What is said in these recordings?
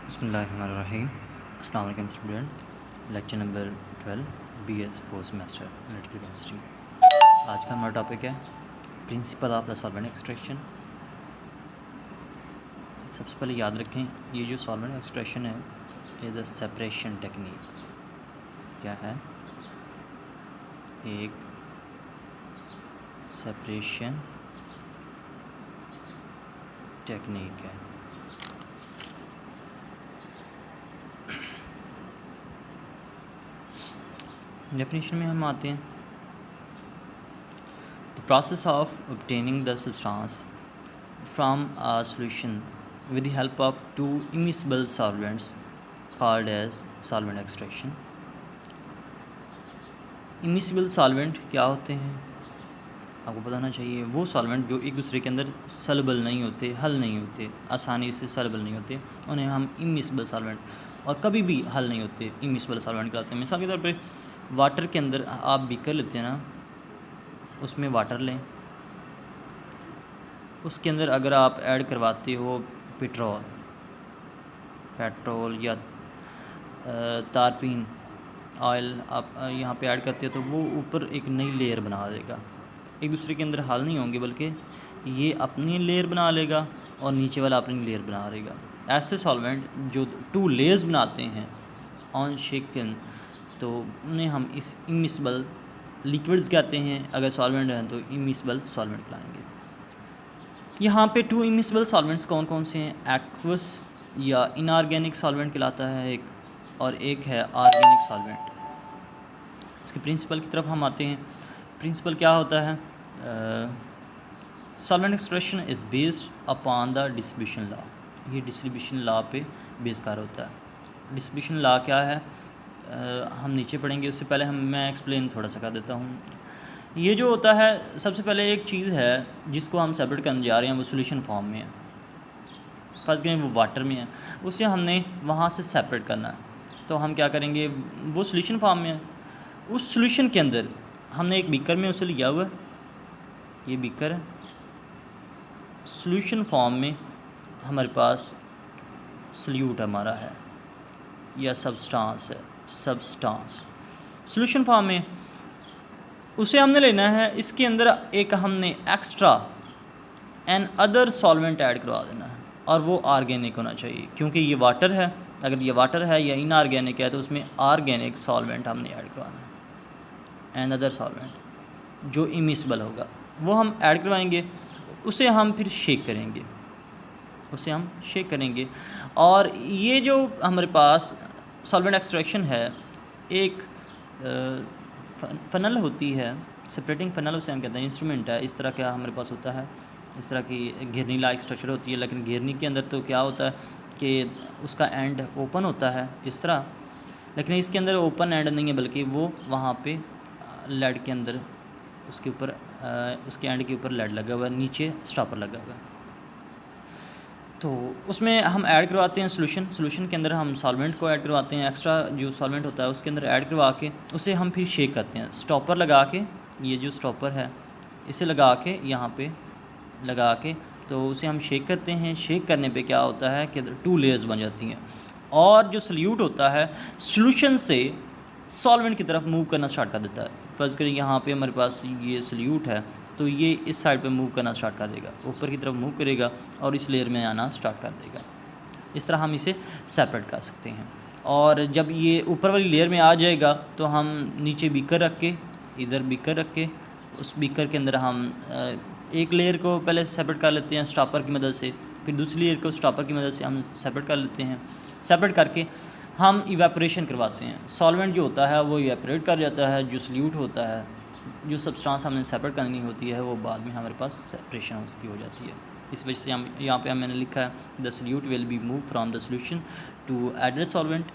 बिस्मिल्लाहिर्रहमानिर्रहीम। अस्सलाम वालेकुम student. Lecture number 12 BS 4 semester analytical chemistry. आज का हमारा टॉपिक है principle of the solvent extraction. सबसे पहले याद रखें, ये जो सॉल्वेंट एक्सट्रैक्शन है इज द सेपरेशन टेक्निक। क्या है? एक सेपरेशन टेक्निक है। डेफिनेशन में हम आते हैं, the process of obtaining the substance from a solution with the help of two immiscible solvents called as solvent extraction। immiscible solvent क्या होते हैं आपको पता होना चाहिए। वो सॉल्वेंट जो एक दूसरे के अंदर सॉल्युबल नहीं होते, हल नहीं होते, आसानी से सॉल्युबल नहीं होते, उन्हें हम immiscible सॉल्वेंट, और कभी भी हल नहीं होते, immiscible सॉल्वेंट कहलाते हैं। मिसाल के तौर पे वाटर के अंदर आप बीकर लेते हैं ना, उसमें वाटर लें, उसके अंदर अगर आप ऐड करवाते हो पेट्रोल या तारपीन ऑयल आप यहाँ पे ऐड करते हो, तो वो ऊपर एक नई लेयर बना देगा। एक दूसरे के अंदर हल नहीं होंगे, बल्कि ये अपनी लेयर बना लेगा और नीचे वाला अपनी लेयर बना लेगा। ऐसे सॉल्वेंट जो टू लेयर्स बनाते हैं ऑन शेकन, तो उन्हें हम इस इमिसिबल लिक्विड्स कहते हैं। अगर सॉल्वेंट हैं तो इमिसिबल सॉल्वेंट कहलाएंगे। यहाँ पे टू इमिसिबल सॉल्वेंट्स कौन कौन से हैं? एक्वस या इनऑर्गेनिक सॉल्वेंट कहलाता है एक, और एक है ऑर्गेनिक सॉल्वेंट। इसके प्रिंसिपल की तरफ हम आते हैं। प्रिंसिपल क्या होता है? Solvent extraction is based upon the distribution law. ये डिस्ट्रीब्यूशन लॉ पे बेस कार होता है। डिस्ट्रीब्यूशन लॉ क्या है हम नीचे पढ़ेंगे, उससे पहले मैं एक्सप्लेन थोड़ा सा कर देता हूँ। ये जो होता है, सबसे पहले एक चीज़ है जिसको हम सेपरेट करने जा रहे हैं, वो सॉल्यूशन फॉर्म में है। फर्स्ट करें वो वाटर में है, उसे हमने वहाँ से सेपरेट करना है। तो हम क्या करेंगे, वो सॉल्यूशन फॉर्म में है, उस सॉल्यूशन के अंदर हमने एक बीकर में उसे लिया हुआ है, ये बीकर है। सॉल्यूशन फॉर्म में हमारे पास सल्यूट हमारा है या सब्सटेंस है, सब्सटेंस सॉल्यूशन फॉर्म में उसे हमने लेना है। इसके अंदर एक हमने extra another solvent add करवा देना है, और वो ऑर्गेनिक होना चाहिए, क्योंकि ये वाटर है। अगर ये वाटर है या इनऑर्गेनिक है तो उसमें ऑर्गेनिक सॉल्वेंट हमने ऐड करवाना है। एन अदर सॉल्वेंट जो इमिसिबल होगा वो हम ऐड करवाएंगे, उसे हम फिर शेक करेंगे, और ये जो हमारे पास सॉल्वेंट एक्सट्रैक्शन है, एक फनल होती है, सेपरेटिंग फनल उसे हम कहते हैं, इंस्ट्रूमेंट है। इस तरह का हमारे पास होता है, इस तरह की घिरनी लाइक स्ट्रक्चर होती है, लेकिन घिरनी के अंदर तो क्या होता है कि उसका एंड ओपन होता है इस तरह, लेकिन इसके अंदर ओपन एंड नहीं है, बल्कि वो वहाँ पे लेड के अंदर उसके ऊपर उसके एंड के ऊपर लेड लगा हुआ है, नीचे स्टॉपर लगा हुआ है। तो उसमें हम ऐड करवाते हैं सॉल्यूशन के अंदर हम सॉल्वेंट को ऐड करवाते हैं। एक्स्ट्रा जो सॉल्वेंट होता है उसके अंदर ऐड करवा के उसे हम फिर शेक करते हैं, स्टॉपर लगा के। ये जो स्टॉपर है इसे लगा के यहाँ पे लगा के, तो उसे हम शेक करते हैं। शेक करने पे क्या होता है कि टू लेयर्स बन जाती हैं, और जो सल्यूट होता है सॉल्यूशन से सॉल्वेंट की तरफ मूव करना स्टार्ट कर देता है। फर्ज करें यहाँ पे हमारे पास ये सल्यूट है, तो ये इस साइड पे मूव करना स्टार्ट कर देगा, ऊपर की तरफ मूव करेगा और इस लेयर में आना स्टार्ट कर देगा। इस तरह हम इसे सेपरेट कर सकते हैं। और जब ये ऊपर वाली लेयर में आ जाएगा तो हम नीचे बीकर रख के, इधर बीकर रख के, उस बीकर के अंदर हम एक लेयर को पहले सेपरेट कर लेते हैं स्टॉपर की मदद से, फिर दूसरी लेयर को स्टॉपर की मदद से हम सेपरेट कर लेते हैं। सेपरेट करके हम इवेपोरेशन करवाते हैं। सॉल्वेंट जो होता है वो इवेपोरेट कर जाता है, जो सल्यूट होता है, जो सब्सटेंस हमने सेपरेट करनी होती है, वो बाद में हमारे पास सेपरेशन उसकी हो जाती है। इस वजह से हम यहाँ पे मैंने लिखा है the solute will be move from the solution to added solvent,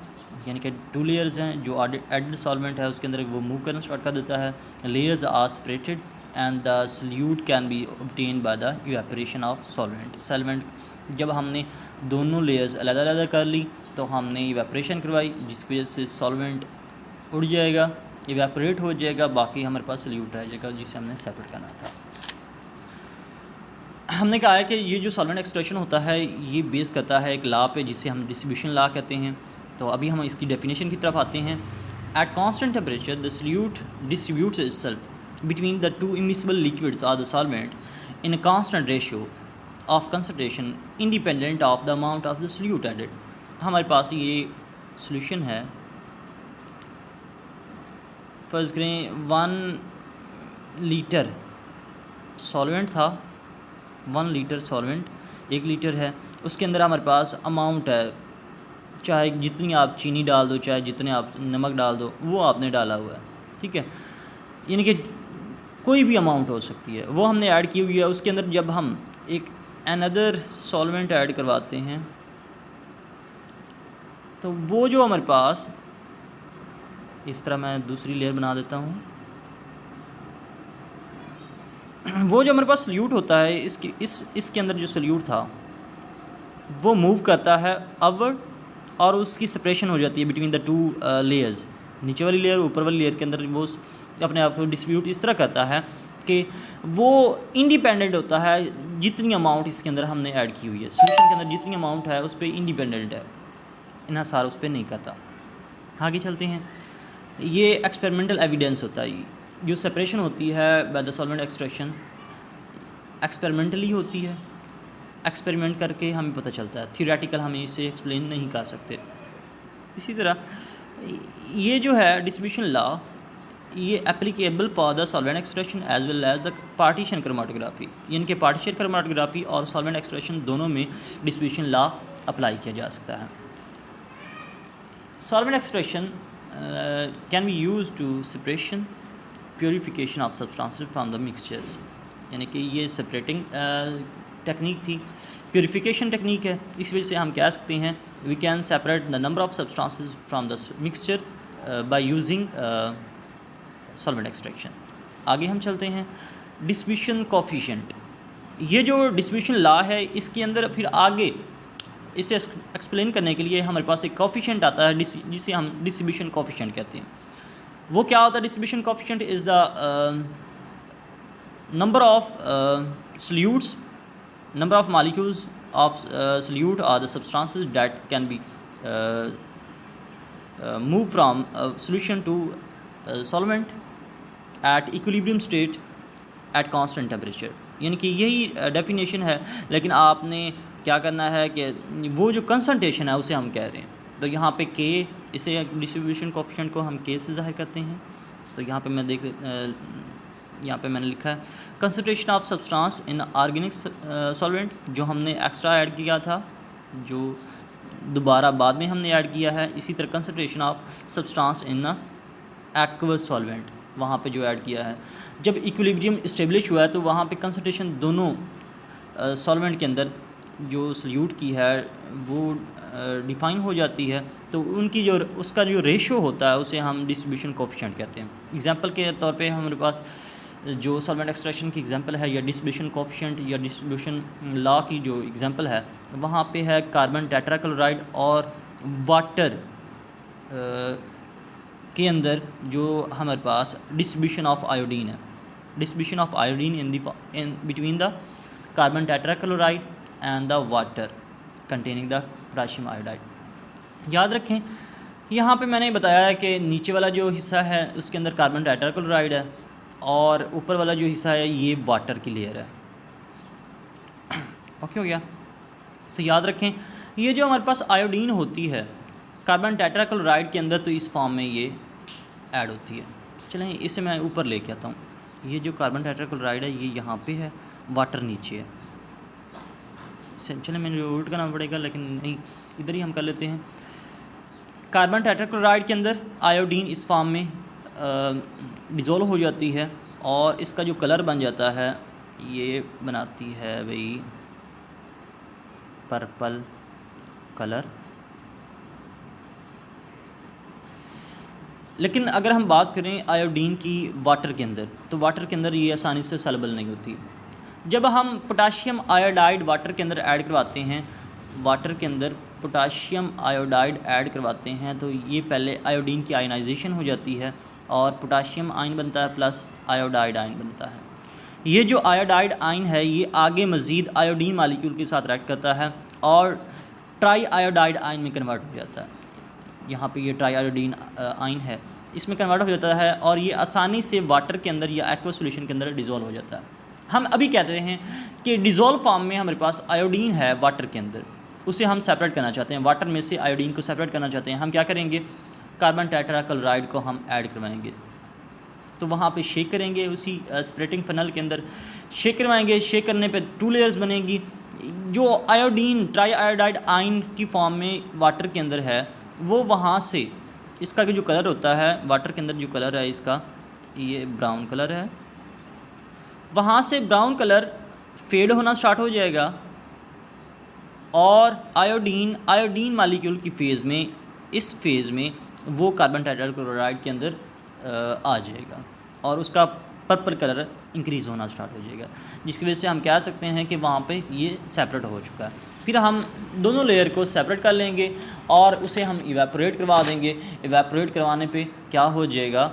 यानी कि टू लेयर्स हैं। जो एडेड सॉल्वेंट है उसके अंदर वो मूव करना स्टार्ट कर देता है। Layers are separated and the solute can be obtain by the evaporation of solvent. जब हमने दोनों लेयर्स अलग अलग कर ली तो हमने इवेपोरेशन करवाई, जिसकी वजह से सॉल्वेंट उड़ जाएगा, इवेपोरेट हो जाएगा, बाकी हमारे पास सल्यूट रह जाएगा जिसे हमने सेपरेट करना था। हमने कहा है कि ये जो सॉल्वेंट एक्सट्रैक्शन होता है ये बेस करता है एक लॉ पे जिसे हम डिस्ट्रीब्यूशन लॉ कहते हैं। तो अभी हम इसकी डेफिनेशन की तरफ आते हैं। At constant temperature the solute distributes itself between the two immiscible liquids or the solvent in a constant ratio of concentration independent of the amount of the solute added. हमारे पास ये सॉल्यूशन है, फर्ज करें 1 लीटर सॉल्वेंट था, 1 litre solvent 1 litre है, उसके अंदर हमारे पास अमाउंट है, चाहे जितनी आप चीनी डाल दो चाहे जितने आप नमक डाल दो वो आपने डाला हुआ है, ठीक है, यानी कि कोई भी अमाउंट हो सकती है वो हमने ऐड की हुई है। उसके अंदर जब हम एक अनदर सॉल्वेंट ऐड करवाते हैं तो वो जो हमारे पास, इस तरह मैं दूसरी लेयर बना देता हूँ, वो जो हमारे पास सॉल्यूट होता है इसके अंदर जो सॉल्यूट था वो मूव करता है अपवर्ड और उसकी सेपरेशन हो जाती है बिटवीन द टू लेयर्स, नीचे वाली लेयर ऊपर वाली लेयर के अंदर वो अपने आप को डिस्ट्रीब्यूट इस तरह करता है कि वो इंडिपेंडेंट होता है जितनी अमाउंट इसके अंदर हमने ऐड की हुई है, सॉल्यूशन के अंदर जितनी अमाउंट है उस पर इंडिपेंडेंट है, इन्हासार उस पर नहीं करता। आगे चलते हैं। ये एक्सपेरिमेंटल एविडेंस होता है, जो सेपरेशन होती है by the solvent extraction experimentally होती है, एक्सपेरिमेंट करके हमें पता चलता है, थियोरेटिकल हम इसे एक्सप्लेन नहीं कर सकते। इसी तरह ये जो है डिस्ट्रीब्यूशन लॉ ये applicable for the solvent extraction as well as the partition chromatography, यानी कि पार्टीशन क्रोमेटोग्राफी और सॉल्वेंट एक्सट्रैक्शन दोनों में डिस्ट्रीब्यूशन लॉ अप्लाई किया जा सकता है। Solvent extraction can be use to separation purification of substances from the mixtures, यानी कि ये सेपरेटिंग टेक्निक थी, प्योरीफिकेशन टेक्निक है, इस वजह से हम कह सकते हैं we can separate the number of substances from the mixture by using solvent extraction. आगे हम चलते हैं। डिस्ट्रीब्यूशन कोफिशिएंट, ये जो डिस्ट्रीब्यूशन लॉ है इसके अंदर फिर आगे इसे एक्सप्लेन करने के लिए हमारे पास एक कोफिशिएंट आता है जिसे हम डिस्ट्रीब्यूशन कोफिशिएंट कहते हैं। वो क्या होता है? Distribution coefficient is the number of solutes, number of molecules of solute or the substances that can be moved from solution to solvent at equilibrium state at constant temperature, यानी कि यही definition है, लेकिन आपने क्या करना है कि वो जो कंसंट्रेशन है उसे हम कह रहे हैं। तो यहाँ पे के, इसे डिस्ट्रीब्यूशन कोफिशिएंट को हम के से ज़ाहिर करते हैं। तो यहाँ पे मैं यहाँ पे मैंने लिखा है concentration of substance in organic solvent, जो हमने एक्स्ट्रा ऐड किया था, जो दोबारा बाद में हमने ऐड किया है। इसी तरह concentration of substance in aqueous solvent, वहाँ पे जो ऐड किया है। जब इक्विलिब्रियम इस्टेब्लिश हुआ है तो वहाँ पे कंसंट्रेशन दोनों सॉल्वेंट के अंदर जो सॉल्यूट की है वो डिफ़ाइन हो जाती है, तो उनकी जो उसका जो रेशो होता है उसे हम डिस्ट्रीब्यूशन कोफिशिएंट कहते हैं। एग्जांपल के तौर पे हमारे पास जो सॉल्वेंट एक्सट्रैक्शन की एग्जांपल है या डिस्ट्रीब्यूशन कोफिशिएंट या डिस्ट्रीब्यूशन लॉ की जो एग्जांपल है, वहाँ पे है कार्बन टेट्राक्लोराइड और वाटर के अंदर जो हमारे पास डिस्ट्रीब्यूशन ऑफ आयोडीन है, distribution of iodine in between the carbon tetrachloride and the water containing the potassium iodide. याद रखें यहाँ पे मैंने बताया है कि नीचे वाला जो हिस्सा है उसके अंदर कार्बन टेट्राक्लोराइड है और ऊपर वाला जो हिस्सा है ये वाटर की लेयर है। ओके हो गया? तो याद रखें ये जो हमारे पास आयोडीन होती है कार्बन टेट्राक्लोराइड के अंदर, तो इस फॉर्म में ये ऐड होती है। चलें इसे मैं ऊपर लेके आता हूँ। ये जो कार्बन टेट्राक्लोराइड है ये यहाँ पे है, वाटर नीचे है। चलें मैंने उल्ट करना पड़ेगा, लेकिन नहीं, इधर ही हम कर लेते हैं। कार्बन टेट्राक्लोराइड के अंदर आयोडीन इस फॉर्म में डिज़ोल्व हो जाती है और इसका जो कलर बन जाता है ये बनाती है भाई पर्पल कलर। लेकिन अगर हम बात करें आयोडीन की वाटर के अंदर, तो वाटर के अंदर ये आसानी से सॉल्युबल नहीं होती। जब हम पोटाशियम आयोडाइड वाटर के अंदर ऐड करवाते हैं, वाटर के अंदर पोटाशियम आयोडाइड ऐड करवाते हैं, तो ये पहले आयोडीन की आयनाइजेशन हो जाती है और पोटाशियम आयन बनता है प्लस आयोडाइड आयन बनता है। ये जो आयोडाइड आयन है ये आगे मज़ीद आयोडीन मालिक्यूल के साथ रिएक्ट करता है और ट्राई आयोडाइड आयन में कन्वर्ट हो जाता है। यहाँ पे ये ट्राई आयोडीन आयन है, इसमें कन्वर्ट हो जाता है और ये आसानी से वाटर के अंदर या एक्वा सॉल्यूशन के अंदर डिज़ोल्व हो जाता है। हम अभी कहते हैं कि डिज़ोल्व फॉर्म में हमारे पास आयोडीन है वाटर के अंदर, उसे हम सेपरेट करना चाहते हैं, वाटर में से आयोडीन को सेपरेट करना चाहते हैं। हम क्या करेंगे, कार्बन टेट्राक्लोराइड को हम ऐड करवाएंगे, तो वहाँ पे शेक करेंगे, उसी स्प्लिटिंग फनल के अंदर शेक करवाएंगे। शेक करने पे 2 लेयर्स बनेगी। जो आयोडीन ट्राई आयोडाइड आयन की फॉर्म में वाटर के अंदर है वो वहाँ से, इसका जो कलर होता है वाटर के अंदर, जो कलर है इसका ये ब्राउन कलर है, वहाँ से ब्राउन कलर फेड होना स्टार्ट हो जाएगा और आयोडीन मालिक्यूल की फेज़ में, इस फेज़ में वो कार्बन टेट्राक्लोराइड के अंदर आ जाएगा और उसका पर्पल कलर इंक्रीज़ होना स्टार्ट हो जाएगा, जिसकी वजह से हम कह सकते हैं कि वहाँ पे ये सेपरेट हो चुका है। फिर हम दोनों लेयर को सेपरेट कर लेंगे और उसे हम इवेपोरेट करवा देंगे। इवेपोरेट करवाने पे क्या हो जाएगा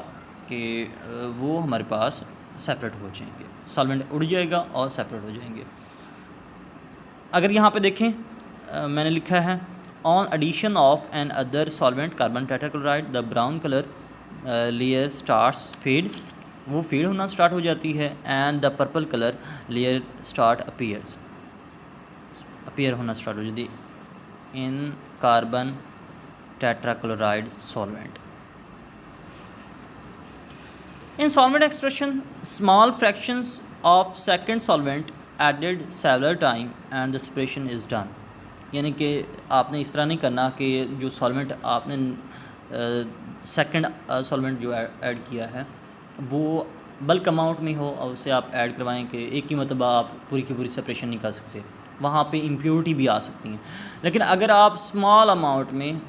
कि वो हमारे पास सेपरेट हो जाएंगे, सॉल्वेंट उड़ जाएगा और सेपरेट हो जाएंगे। अगर यहाँ पे देखें मैंने लिखा है on addition of another solvent carbon tetrachloride the brown colour layer starts fade, वो फेड होना स्टार्ट हो जाती है and the purple colour layer start appear होना स्टार्ट हो जाती है in carbon tetrachloride solvent. In solvent extraction, small fractions of second solvent added several time and the separation is done। यानी कि आपने इस तरह नहीं करना कि जो सॉल्वेंट आपने सेकंड सॉल्वेंट जो ऐड किया है वो बल्क अमाउंट में हो और उसे आप ऐड करवाएं कि एक ही मरतबा आप पूरी की पूरी सेपरेशन नहीं कर सकते, वहाँ पे इम्प्योरिटी भी आ सकती हैं। लेकिन अगर आप स्मॉल अमाउंट में,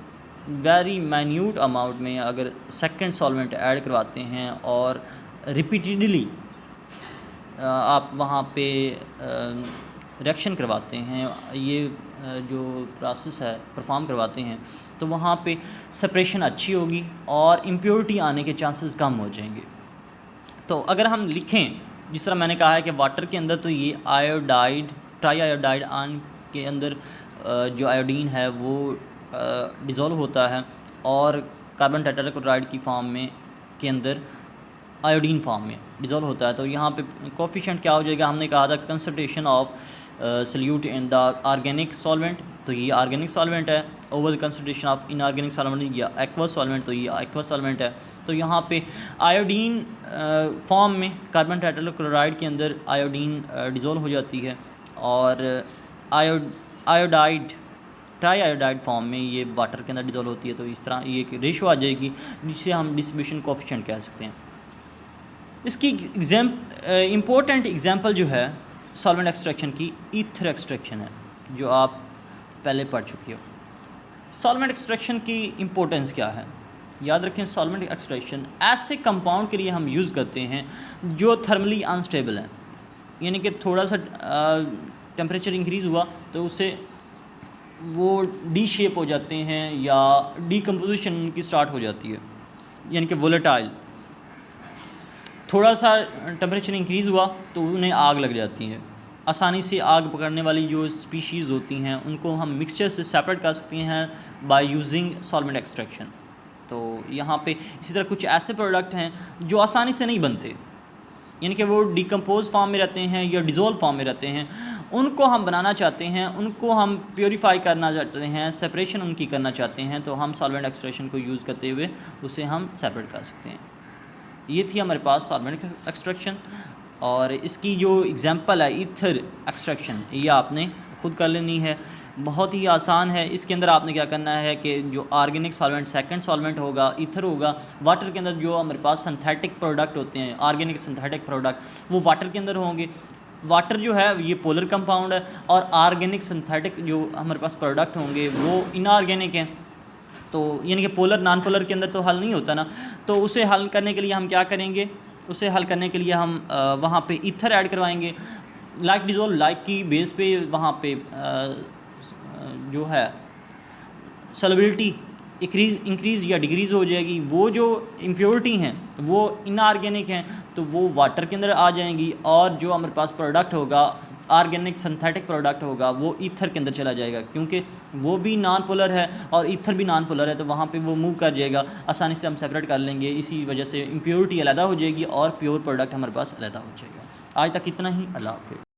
वेरी माइन्यूट अमाउंट में अगर सेकंड सॉल्वेंट ऐड करवाते हैं और रिपीटेडली आप वहाँ पे रिएक्शन करवाते हैं, ये जो प्रोसेस है परफॉर्म करवाते हैं, तो वहाँ पे सेपरेशन अच्छी होगी और इम्प्योरिटी आने के चांसेस कम हो जाएंगे। तो अगर हम लिखें जिस तरह मैंने कहा है कि वाटर के अंदर तो ये आयोडाइड ट्राई आयोडाइड आयन के अंदर जो आयोडीन है वो डिज़ोल्व होता है और कार्बन टेट्राक्लोराइड की फॉर्म में के अंदर आयोडीन फॉर्म में डिज़ोल्व होता है। तो यहाँ पे कोफिशिएंट क्या हो जाएगा, हमने कहा था concentration of solute in the organic solvent, तो ये ऑर्गेनिक सॉल्वेंट है, over the concentration of inorganic solvent या एक्वा सॉल्वेंट, तो ये एक्वा सॉल्वेंट है। तो यहाँ पे आयोडीन फॉर्म में कार्बन टेट्राक्लोराइड के अंदर आयोडीन डिज़ोल्व हो जाती है और आयोडाइड ट्राई आयोडाइड फॉर्म में ये वाटर के अंदर डिज़ोल्व होती है। तो इस तरह ये एक रेशो आ जाएगी जिसे हम डिस्ट्रीब्यूशन कोफिशिएंट कह सकते हैं। इसकी इम्पोर्टेंट एग्जांपल जो है सॉल्वेंट एक्सट्रैक्शन की ईथर एक्सट्रैक्शन है, जो आप पहले पढ़ चुकी हो। सॉल्वेंट एक्सट्रैक्शन की इम्पोर्टेंस क्या है, याद रखें सॉल्वेंट एक्सट्रैक्शन ऐसे कंपाउंड के लिए हम यूज़ करते हैं जो थर्मली अनस्टेबल हैं, यानी कि थोड़ा सा टेम्परेचर इंक्रीज़ हुआ तो उससे वो डी शेप हो जाते हैं या डीकम्पोजिशन उनकी स्टार्ट हो जाती है, यानी कि वोलेटाइल। थोड़ा सा टेम्परेचर इंक्रीज़ हुआ तो उन्हें आग लग जाती है। आसानी से आग पकड़ने वाली जो स्पीशीज़ होती हैं उनको हम मिक्सचर से सेपरेट कर सकते हैं बाय यूजिंग सॉल्वेंट एक्सट्रैक्शन। तो यहाँ पे इसी तरह कुछ ऐसे प्रोडक्ट हैं जो आसानी से नहीं बनते, यानी कि वो डिकम्पोज फॉर्म में रहते हैं या डिज़ोल्व फॉर्म में रहते हैं, उनको हम बनाना चाहते हैं, उनको हम प्योरीफाई करना चाहते हैं, सेपरेशन उनकी करना चाहते हैं, तो हम सॉल्वेंट एक्सट्रैक्शन को यूज़ करते हुए उसे हम सेपरेट कर सकते हैं। ये थी हमारे पास सॉल्वेंट एक्सट्रैक्शन और इसकी जो एग्जांपल है ईथर एक्सट्रैक्शन, ये आपने खुद कर लेनी है, बहुत ही आसान है। इसके अंदर आपने क्या करना है कि जो ऑर्गेनिक सॉल्वेंट सेकंड सॉल्वेंट होगा, ईथर होगा, वाटर के अंदर जो हमारे पास सिंथेटिक प्रोडक्ट होते हैं, ऑर्गेनिक सिंथेटिक प्रोडक्ट वो वाटर के अंदर होंगे। वाटर जो है ये पोलर कंपाउंड है और ऑर्गेनिक सिंथेटिक जो हमारे पास प्रोडक्ट होंगे वो इनऑर्गेनिक हैं। तो यानी कि पोलर नॉन पोलर के अंदर तो हल नहीं होता ना, तो उसे हल करने के लिए हम क्या करेंगे, उसे हल करने के लिए हम वहाँ पे ईथर ऐड करवाएंगे, लाइक डिज़ोल्व लाइक की बेस पे वहाँ पे जो है सॉल्युबिलिटी इंक्रीज़ या डिक्रीज़ हो जाएगी। वो जो इम्प्योरिटी हैं वो इनऑर्गेनिक हैं तो वो वाटर के अंदर आ जाएंगी, और जो हमारे पास प्रोडक्ट होगा ऑर्गेनिक सिंथेटिक प्रोडक्ट होगा वो ईथर के अंदर चला जाएगा, क्योंकि वो भी नॉन पोलर है और ईथर भी नॉन पोलर है, तो वहाँ पे वो मूव कर जाएगा, आसानी से हम सेपरेट कर लेंगे। इसी वजह से इम्प्योरिटी अलग हो जाएगी और प्योर प्रोडक्ट हमारे पास अलग हो जाएगा। आज तक इतना ही। अल्लाह हाफ़िज़।